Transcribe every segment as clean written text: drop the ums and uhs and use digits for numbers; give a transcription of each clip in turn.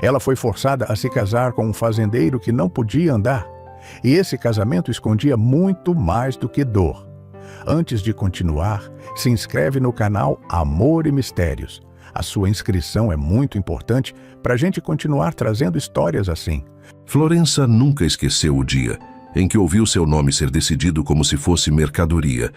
Ela foi forçada a se casar com um fazendeiro que não podia andar. E esse casamento escondia muito mais do que dor. Antes de continuar, se inscreve no canal Amor e Mistérios. A sua inscrição é muito importante para a gente continuar trazendo histórias assim. Florença nunca esqueceu o dia em que ouviu seu nome ser decidido como se fosse mercadoria.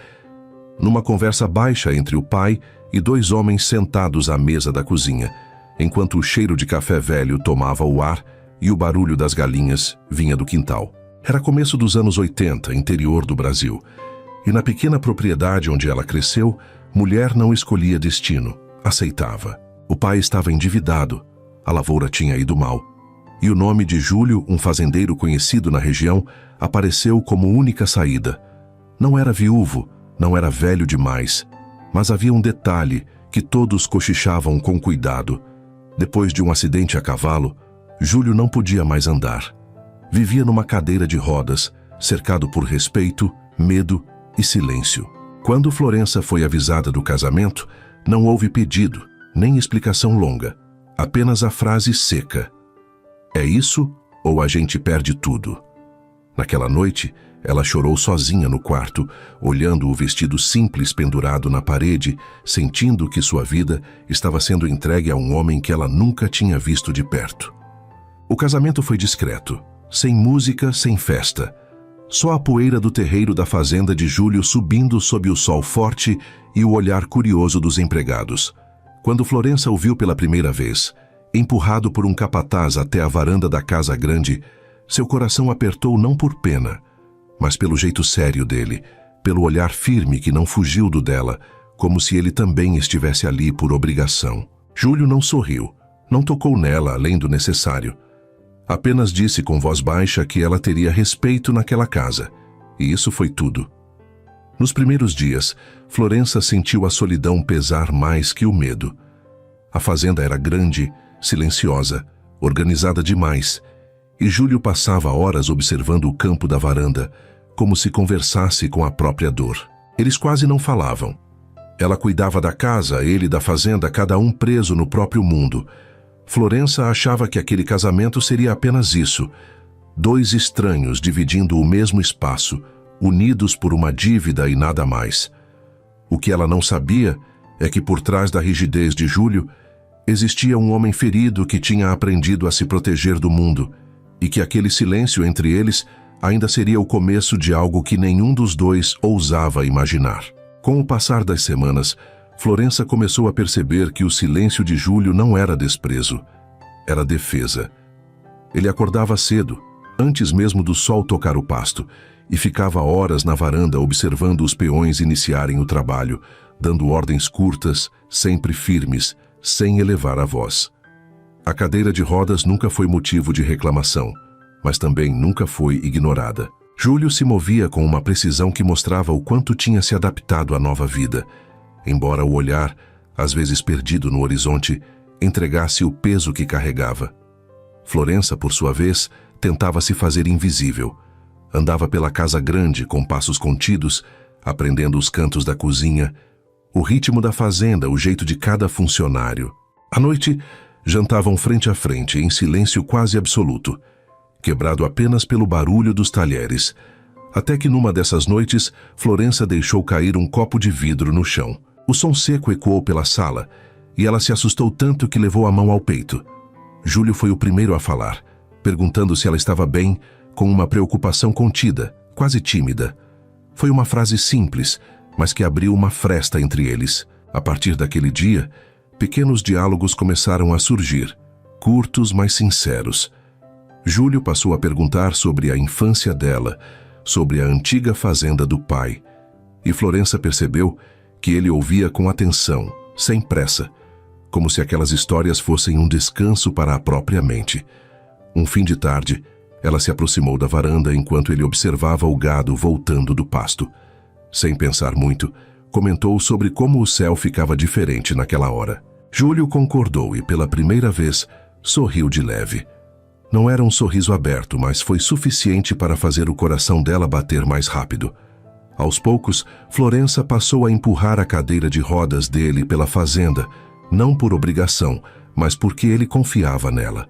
Numa conversa baixa entre o pai e dois homens sentados à mesa da cozinha, enquanto o cheiro de café velho tomava o ar e o barulho das galinhas vinha do quintal. Era começo dos anos 80, interior do Brasil, e na pequena propriedade onde ela cresceu, mulher não escolhia destino, aceitava. O pai estava endividado, a lavoura tinha ido mal, e o nome de Júlio, um fazendeiro conhecido na região, apareceu como única saída. Não era viúvo, não era velho demais, mas havia um detalhe que todos cochichavam com cuidado. Depois de um acidente a cavalo, Júlio não podia mais andar. Vivia numa cadeira de rodas, cercado por respeito, medo e silêncio. Quando Florença foi avisada do casamento, não houve pedido, nem explicação longa. Apenas a frase seca: "É isso ou a gente perde tudo?" Naquela noite, ela chorou sozinha no quarto, olhando o vestido simples pendurado na parede, sentindo que sua vida estava sendo entregue a um homem que ela nunca tinha visto de perto. O casamento foi discreto, sem música, sem festa. Só a poeira do terreiro da fazenda de Júlio subindo sob o sol forte e o olhar curioso dos empregados. Quando Florença o viu pela primeira vez, empurrado por um capataz até a varanda da casa grande, seu coração apertou não por pena, mas pelo jeito sério dele, pelo olhar firme que não fugiu do dela, como se ele também estivesse ali por obrigação. Júlio não sorriu, não tocou nela além do necessário. Apenas disse com voz baixa que ela teria respeito naquela casa, e isso foi tudo. Nos primeiros dias, Florença sentiu a solidão pesar mais que o medo. A fazenda era grande, silenciosa, organizada demais, e Júlio passava horas observando o campo da varanda, como se conversasse com a própria dor. Eles quase não falavam. Ela cuidava da casa, ele da fazenda, cada um preso no próprio mundo. Florença achava que aquele casamento seria apenas isso: dois estranhos dividindo o mesmo espaço, unidos por uma dívida e nada mais. O que ela não sabia é que por trás da rigidez de Júlio existia um homem ferido que tinha aprendido a se proteger do mundo, e que aquele silêncio entre eles ainda seria o começo de algo que nenhum dos dois ousava imaginar. Com o passar das semanas, Florença começou a perceber que o silêncio de Júlio não era desprezo, era defesa. Ele acordava cedo, antes mesmo do sol tocar o pasto, e ficava horas na varanda observando os peões iniciarem o trabalho, dando ordens curtas, sempre firmes, sem elevar a voz. A cadeira de rodas nunca foi motivo de reclamação, mas também nunca foi ignorada. Júlio se movia com uma precisão que mostrava o quanto tinha se adaptado à nova vida, embora o olhar, às vezes perdido no horizonte, entregasse o peso que carregava. Florença, por sua vez, tentava se fazer invisível. Andava pela casa grande com passos contidos, aprendendo os cantos da cozinha, o ritmo da fazenda, o jeito de cada funcionário. À noite, jantavam frente a frente, em silêncio quase absoluto, quebrado apenas pelo barulho dos talheres, até que numa dessas noites, Florença deixou cair um copo de vidro no chão. O som seco ecoou pela sala, e ela se assustou tanto que levou a mão ao peito. Júlio foi o primeiro a falar, perguntando se ela estava bem, com uma preocupação contida, quase tímida. Foi uma frase simples, mas que abriu uma fresta entre eles. A partir daquele dia, pequenos diálogos começaram a surgir, curtos, mas sinceros. Júlio passou a perguntar sobre a infância dela, sobre a antiga fazenda do pai, e Florença percebeu que ele ouvia com atenção, sem pressa, como se aquelas histórias fossem um descanso para a própria mente. Um fim de tarde, ela se aproximou da varanda enquanto ele observava o gado voltando do pasto. Sem pensar muito, comentou sobre como o céu ficava diferente naquela hora. Júlio concordou e, pela primeira vez, sorriu de leve. Não era um sorriso aberto, mas foi suficiente para fazer o coração dela bater mais rápido. Aos poucos, Florença passou a empurrar a cadeira de rodas dele pela fazenda, não por obrigação, mas porque ele confiava nela.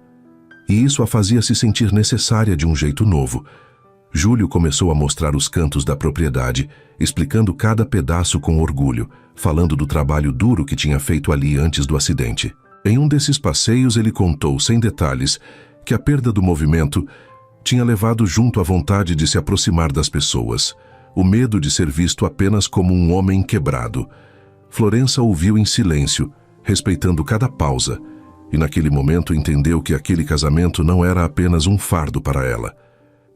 e isso a fazia se sentir necessária de um jeito novo. Júlio começou a mostrar os cantos da propriedade, explicando cada pedaço com orgulho, falando do trabalho duro que tinha feito ali antes do acidente. Em um desses passeios, ele contou, sem detalhes, que a perda do movimento tinha levado junto a vontade de se aproximar das pessoas, o medo de ser visto apenas como um homem quebrado. Florença ouviu em silêncio, respeitando cada pausa, e naquele momento entendeu que aquele casamento não era apenas um fardo para ela.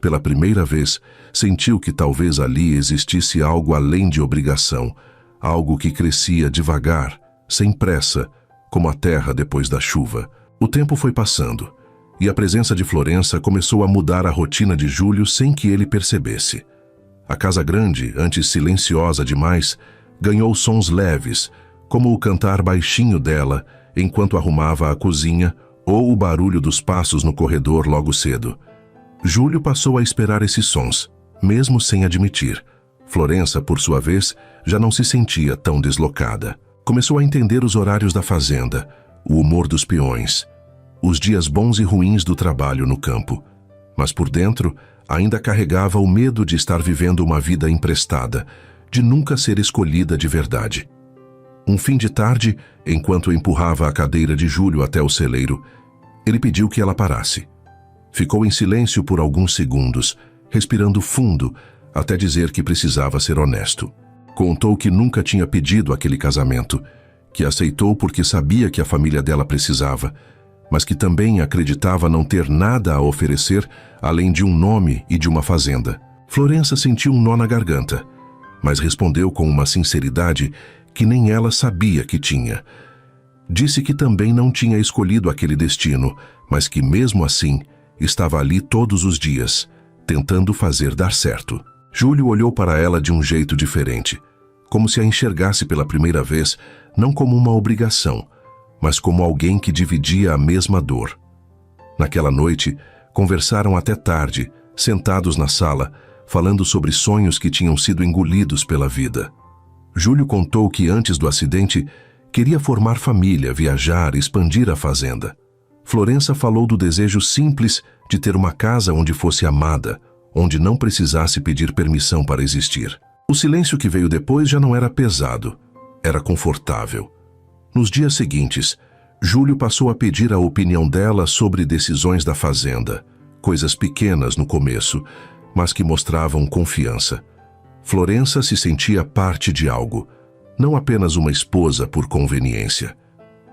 Pela primeira vez, sentiu que talvez ali existisse algo além de obrigação, algo que crescia devagar, sem pressa, como a terra depois da chuva. O tempo foi passando, e a presença de Florença começou a mudar a rotina de Júlio sem que ele percebesse. A casa grande, antes silenciosa demais, ganhou sons leves, como o cantar baixinho dela enquanto arrumava a cozinha ou o barulho dos passos no corredor logo cedo. Júlio passou a esperar esses sons, mesmo sem admitir. Florença, por sua vez, já não se sentia tão deslocada. Começou a entender os horários da fazenda, o humor dos peões, os dias bons e ruins do trabalho no campo. Mas por dentro, ainda carregava o medo de estar vivendo uma vida emprestada, de nunca ser escolhida de verdade. Um fim de tarde, enquanto empurrava a cadeira de Júlio até o celeiro, ele pediu que ela parasse. Ficou em silêncio por alguns segundos, respirando fundo, até dizer que precisava ser honesto. Contou que nunca tinha pedido aquele casamento, que aceitou porque sabia que a família dela precisava, mas que também acreditava não ter nada a oferecer além de um nome e de uma fazenda. Florença sentiu um nó na garganta, mas respondeu com uma sinceridade que nem ela sabia que tinha. Disse que também não tinha escolhido aquele destino, mas que mesmo assim estava ali todos os dias, tentando fazer dar certo. Júlio olhou para ela de um jeito diferente, como se a enxergasse pela primeira vez, não como uma obrigação, mas como alguém que dividia a mesma dor. Naquela noite, conversaram até tarde, sentados na sala, falando sobre sonhos que tinham sido engolidos pela vida. Júlio contou que antes do acidente, queria formar família, viajar, expandir a fazenda. Florença falou do desejo simples de ter uma casa onde fosse amada, onde não precisasse pedir permissão para existir. O silêncio que veio depois já não era pesado, era confortável. Nos dias seguintes, Júlio passou a pedir a opinião dela sobre decisões da fazenda, coisas pequenas no começo, mas que mostravam confiança. Florença se sentia parte de algo, não apenas uma esposa por conveniência.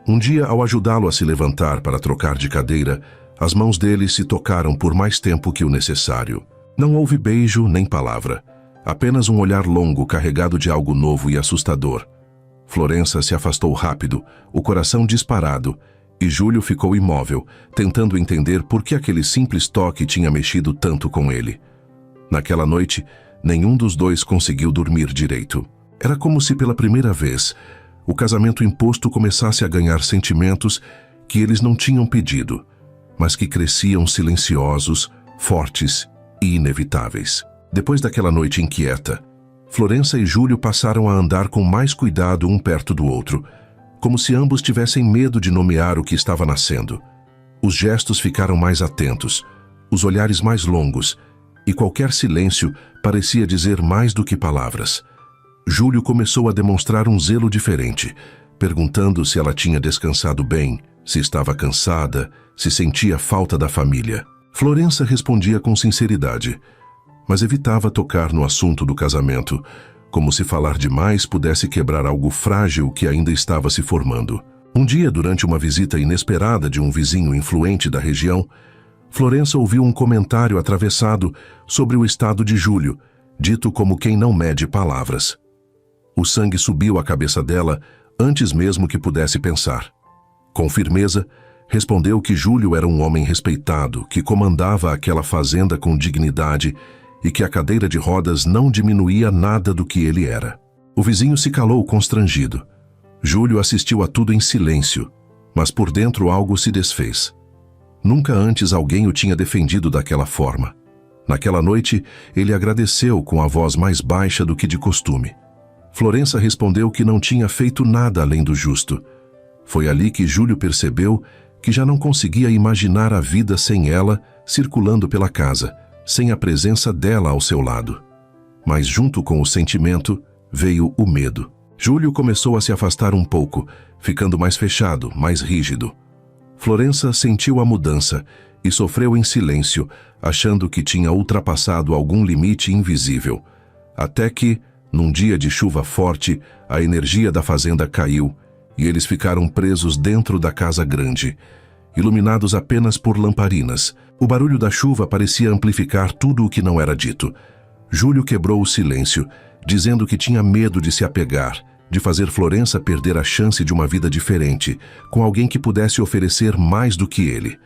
Um dia, ao ajudá-lo a se levantar para trocar de cadeira, as mãos dele se tocaram por mais tempo que o necessário. Não houve beijo nem palavra, apenas um olhar longo carregado de algo novo e assustador. Florença se afastou rápido, o coração disparado, e Júlio ficou imóvel, tentando entender por que aquele simples toque tinha mexido tanto com ele. Naquela noite, nenhum dos dois conseguiu dormir direito. Era como se pela primeira vez o casamento imposto começasse a ganhar sentimentos que eles não tinham pedido, mas que cresciam silenciosos, fortes e inevitáveis. Depois daquela noite inquieta, Florença e Júlio passaram a andar com mais cuidado um perto do outro, como se ambos tivessem medo de nomear o que estava nascendo. Os gestos ficaram mais atentos, os olhares mais longos, e qualquer silêncio parecia dizer mais do que palavras. Júlio começou a demonstrar um zelo diferente, perguntando se ela tinha descansado bem, se estava cansada, se sentia falta da família. Florença respondia com sinceridade, mas evitava tocar no assunto do casamento, como se falar demais pudesse quebrar algo frágil que ainda estava se formando. Um dia, durante uma visita inesperada de um vizinho influente da região, Florença ouviu um comentário atravessado sobre o estado de Júlio, dito como quem não mede palavras. O sangue subiu à cabeça dela antes mesmo que pudesse pensar. Com firmeza, respondeu que Júlio era um homem respeitado, que comandava aquela fazenda com dignidade e que a cadeira de rodas não diminuía nada do que ele era. O vizinho se calou constrangido. Júlio assistiu a tudo em silêncio, mas por dentro algo se desfez. Nunca antes alguém o tinha defendido daquela forma. Naquela noite, ele agradeceu com a voz mais baixa do que de costume. Florença respondeu que não tinha feito nada além do justo. Foi ali que Júlio percebeu que já não conseguia imaginar a vida sem ela circulando pela casa, sem a presença dela ao seu lado. Mas junto com o sentimento veio o medo. Júlio começou a se afastar um pouco, ficando mais fechado, mais rígido. Florença sentiu a mudança e sofreu em silêncio, achando que tinha ultrapassado algum limite invisível. Até que, num dia de chuva forte, a energia da fazenda caiu e eles ficaram presos dentro da casa grande, iluminados apenas por lamparinas. O barulho da chuva parecia amplificar tudo o que não era dito. Júlio quebrou o silêncio, dizendo que tinha medo de se apegar, de fazer Florença perder a chance de uma vida diferente, com alguém que pudesse oferecer mais do que ele.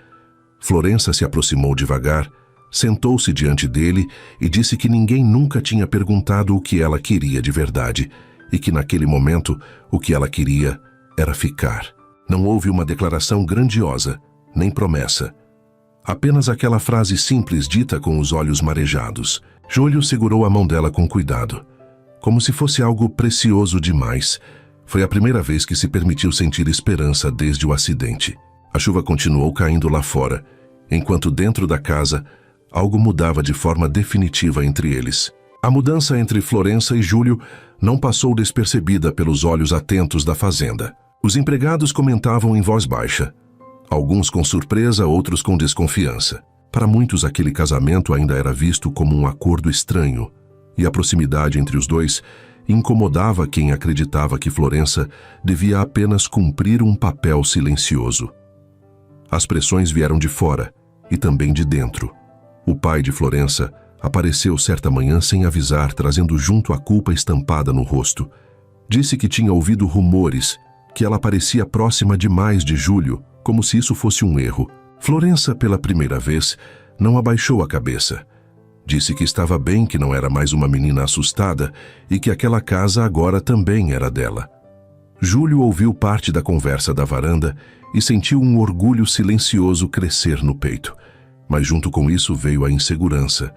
Florença se aproximou devagar, sentou-se diante dele e disse que ninguém nunca tinha perguntado o que ela queria de verdade, e que naquele momento o que ela queria era ficar. Não houve uma declaração grandiosa, nem promessa. Apenas aquela frase simples dita com os olhos marejados. Júlio segurou a mão dela com cuidado, como se fosse algo precioso demais. Foi a primeira vez que se permitiu sentir esperança desde o acidente. A chuva continuou caindo lá fora, enquanto dentro da casa algo mudava de forma definitiva entre eles. A mudança entre Florença e Júlio não passou despercebida pelos olhos atentos da fazenda. Os empregados comentavam em voz baixa, alguns com surpresa, outros com desconfiança. Para muitos, aquele casamento ainda era visto como um acordo estranho, e a proximidade entre os dois incomodava quem acreditava que Florença devia apenas cumprir um papel silencioso. As pressões vieram de fora e também de dentro. O pai de Florença apareceu certa manhã sem avisar, trazendo junto a culpa estampada no rosto. Disse que tinha ouvido rumores, que ela parecia próxima demais de Júlio, como se isso fosse um erro. Florença, pela primeira vez, não abaixou a cabeça. Disse que estava bem, que não era mais uma menina assustada e que aquela casa agora também era dela. Júlio ouviu parte da conversa da varanda e sentiu um orgulho silencioso crescer no peito. Mas junto com isso veio a insegurança.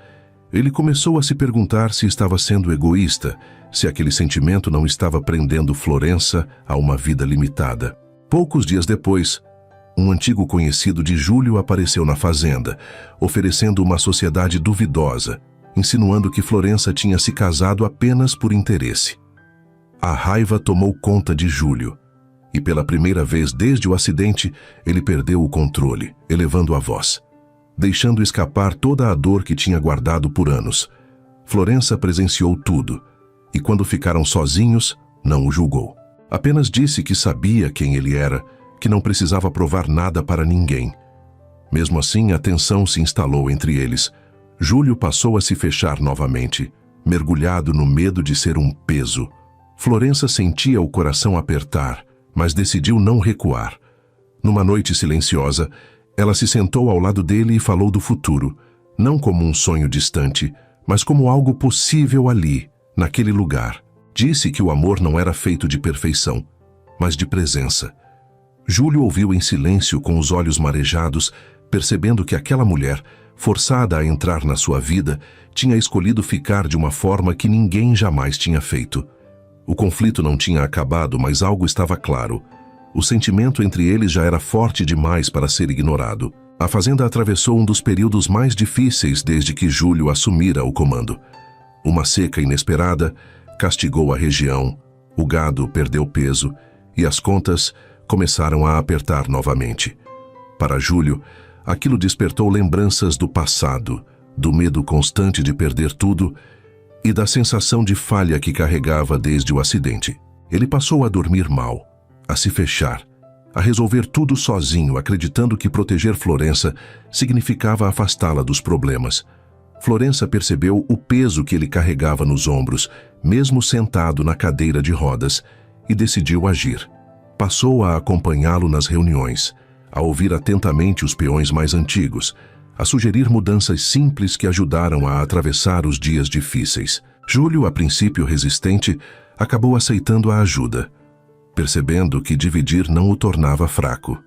Ele começou a se perguntar se estava sendo egoísta, se aquele sentimento não estava prendendo Florença a uma vida limitada. Poucos dias depois, um antigo conhecido de Júlio apareceu na fazenda, oferecendo uma sociedade duvidosa, insinuando que Florença tinha se casado apenas por interesse. A raiva tomou conta de Júlio, e pela primeira vez desde o acidente, ele perdeu o controle, elevando a voz, deixando escapar toda a dor que tinha guardado por anos. Florença presenciou tudo, e quando ficaram sozinhos, não o julgou. Apenas disse que sabia quem ele era, que não precisava provar nada para ninguém. Mesmo assim, a tensão se instalou entre eles. Júlio passou a se fechar novamente, mergulhado no medo de ser um peso. Florença sentia o coração apertar, mas decidiu não recuar. Numa noite silenciosa, ela se sentou ao lado dele e falou do futuro, não como um sonho distante, mas como algo possível ali, naquele lugar. Disse que o amor não era feito de perfeição, mas de presença. Júlio ouviu em silêncio, com os olhos marejados, percebendo que aquela mulher, forçada a entrar na sua vida, tinha escolhido ficar de uma forma que ninguém jamais tinha feito. O conflito não tinha acabado, mas algo estava claro. O sentimento entre eles já era forte demais para ser ignorado. A fazenda atravessou um dos períodos mais difíceis desde que Júlio assumira o comando. Uma seca inesperada castigou a região, o gado perdeu peso e as contas começaram a apertar novamente. Para Júlio, aquilo despertou lembranças do passado, do medo constante de perder tudo e da sensação de falha que carregava desde o acidente. Ele passou a dormir mal, a se fechar, a resolver tudo sozinho, acreditando que proteger Florença significava afastá-la dos problemas. Florença percebeu o peso que ele carregava nos ombros, mesmo sentado na cadeira de rodas, e decidiu agir. Passou a acompanhá-lo nas reuniões, a ouvir atentamente os peões mais antigos, a sugerir mudanças simples que ajudaram a atravessar os dias difíceis. Júlio, a princípio resistente, acabou aceitando a ajuda, percebendo que dividir não o tornava fraco.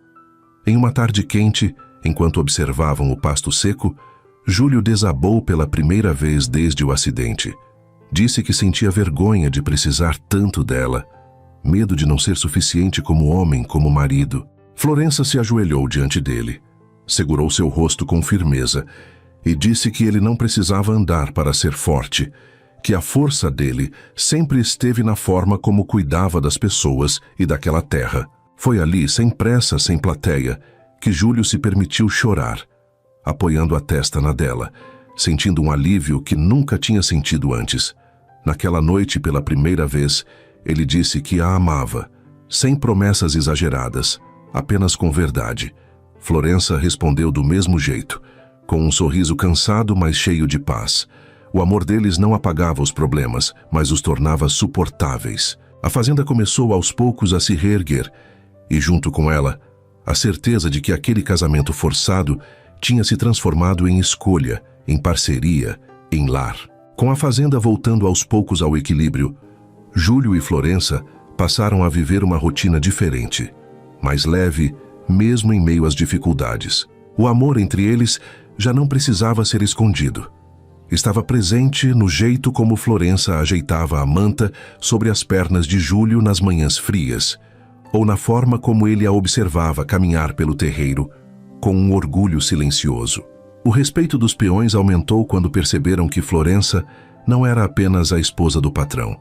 Em uma tarde quente, enquanto observavam o pasto seco, Júlio desabou pela primeira vez desde o acidente. Disse que sentia vergonha de precisar tanto dela, medo de não ser suficiente como homem, como marido. Florença se ajoelhou diante dele, segurou seu rosto com firmeza e disse que ele não precisava andar para ser forte, que a força dele sempre esteve na forma como cuidava das pessoas e daquela terra. Foi ali, sem pressa, sem plateia, que Júlio se permitiu chorar, apoiando a testa na dela, sentindo um alívio que nunca tinha sentido antes. Naquela noite, pela primeira vez, ele disse que a amava, sem promessas exageradas, apenas com verdade. Florença respondeu do mesmo jeito, com um sorriso cansado, mas cheio de paz. O amor deles não apagava os problemas, mas os tornava suportáveis. A fazenda começou aos poucos a se reerguer, e junto com ela, a certeza de que aquele casamento forçado tinha se transformado em escolha, em parceria, em lar. Com a fazenda voltando aos poucos ao equilíbrio, Júlio e Florença passaram a viver uma rotina diferente, mais leve, mesmo em meio às dificuldades. O amor entre eles já não precisava ser escondido. Estava presente no jeito como Florença ajeitava a manta sobre as pernas de Júlio nas manhãs frias, ou na forma como ele a observava caminhar pelo terreiro, com um orgulho silencioso. O respeito dos peões aumentou quando perceberam que Florença não era apenas a esposa do patrão,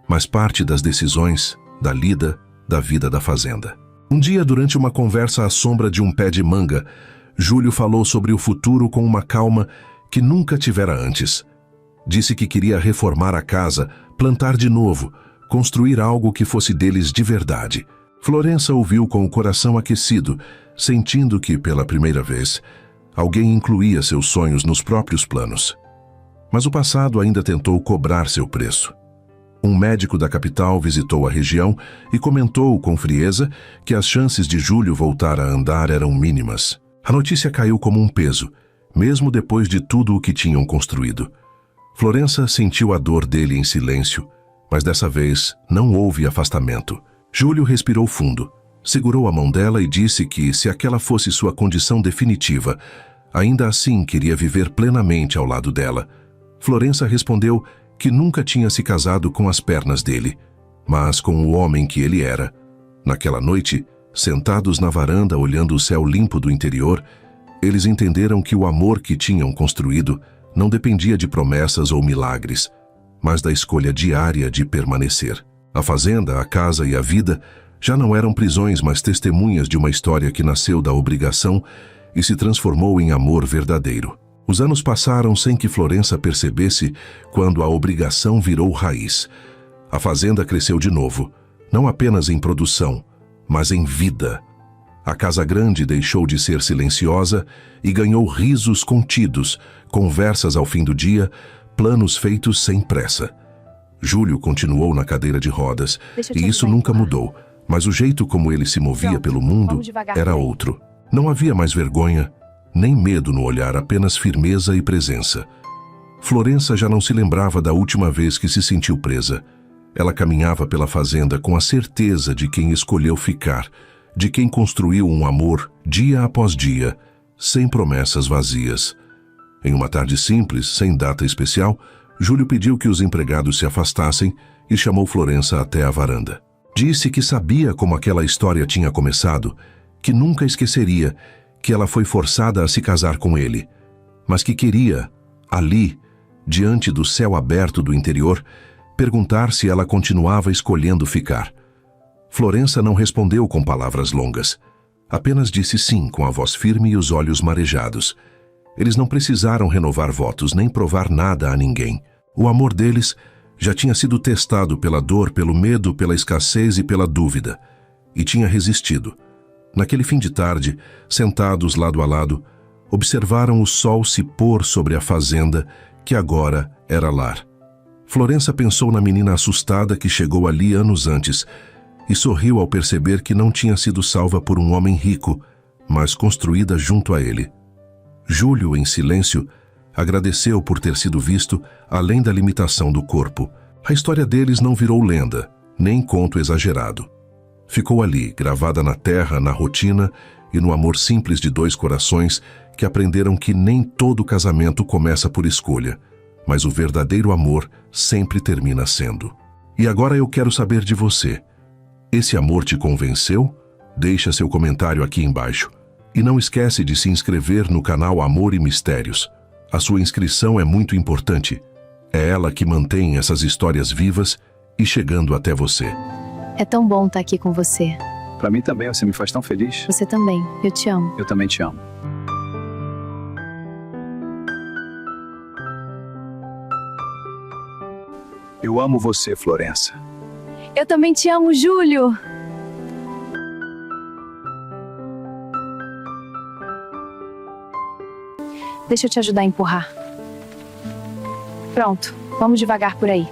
mas parte das decisões, da lida, da vida da fazenda. Um dia, durante uma conversa à sombra de um pé de manga, Júlio falou sobre o futuro com uma calma que nunca tivera antes. Disse que queria reformar a casa, plantar de novo, construir algo que fosse deles de verdade. Florença ouviu com o coração aquecido, sentindo que, pela primeira vez, alguém incluía seus sonhos nos próprios planos. Mas o passado ainda tentou cobrar seu preço. Um médico da capital visitou a região e comentou com frieza que as chances de Júlio voltar a andar eram mínimas. A notícia caiu como um peso, mesmo depois de tudo o que tinham construído. Florença sentiu a dor dele em silêncio, mas dessa vez não houve afastamento. Júlio respirou fundo, segurou a mão dela e disse que, se aquela fosse sua condição definitiva, ainda assim queria viver plenamente ao lado dela. Florença respondeu que nunca tinha se casado com as pernas dele, mas com o homem que ele era. Naquela noite, sentados na varanda olhando o céu limpo do interior, eles entenderam que o amor que tinham construído não dependia de promessas ou milagres, mas da escolha diária de permanecer. A fazenda, a casa e a vida já não eram prisões, mas testemunhas de uma história que nasceu da obrigação e se transformou em amor verdadeiro. Os anos passaram sem que Florença percebesse quando a obrigação virou raiz. A fazenda cresceu de novo, não apenas em produção, mas em vida. A casa grande deixou de ser silenciosa e ganhou risos contidos, conversas ao fim do dia, planos feitos sem pressa. Júlio continuou na cadeira de rodas, e isso nunca mudou, mas o jeito como ele se movia pelo mundo era outro. Não havia mais vergonha, nem medo no olhar, apenas firmeza e presença. Florença já não se lembrava da última vez que se sentiu presa. Ela caminhava pela fazenda com a certeza de quem escolheu ficar, de quem construiu um amor dia após dia, sem promessas vazias. Em uma tarde simples, sem data especial, Júlio pediu que os empregados se afastassem e chamou Florença até a varanda. Disse que sabia como aquela história tinha começado, que nunca esqueceria que ela foi forçada a se casar com ele, mas que queria, ali, diante do céu aberto do interior, perguntar se ela continuava escolhendo ficar. Florença não respondeu com palavras longas. Apenas disse sim com a voz firme e os olhos marejados. Eles não precisaram renovar votos nem provar nada a ninguém. O amor deles já tinha sido testado pela dor, pelo medo, pela escassez e pela dúvida, e tinha resistido. Naquele fim de tarde, sentados lado a lado, observaram o sol se pôr sobre a fazenda, que agora era lar. Florença pensou na menina assustada que chegou ali anos antes e sorriu ao perceber que não tinha sido salva por um homem rico, mas construída junto a ele. Júlio, em silêncio, agradeceu por ter sido visto além da limitação do corpo. A história deles não virou lenda, nem conto exagerado. Ficou ali, gravada na terra, na rotina e no amor simples de dois corações que aprenderam que nem todo casamento começa por escolha, mas o verdadeiro amor sempre termina sendo. E agora eu quero saber de você. Esse amor te convenceu Deixa seu comentário aqui embaixo. E não esquece de se inscrever no canal Amor e Mistérios. A sua inscrição é muito importante. É ela que mantém essas histórias vivas e chegando até você. É tão bom estar aqui com você. Pra mim também, você me faz tão feliz. Você também. Eu te amo. Eu também te amo. Eu amo você, Florença. Eu também te amo, Júlio. Deixa eu te ajudar a empurrar. Pronto, vamos devagar por aí.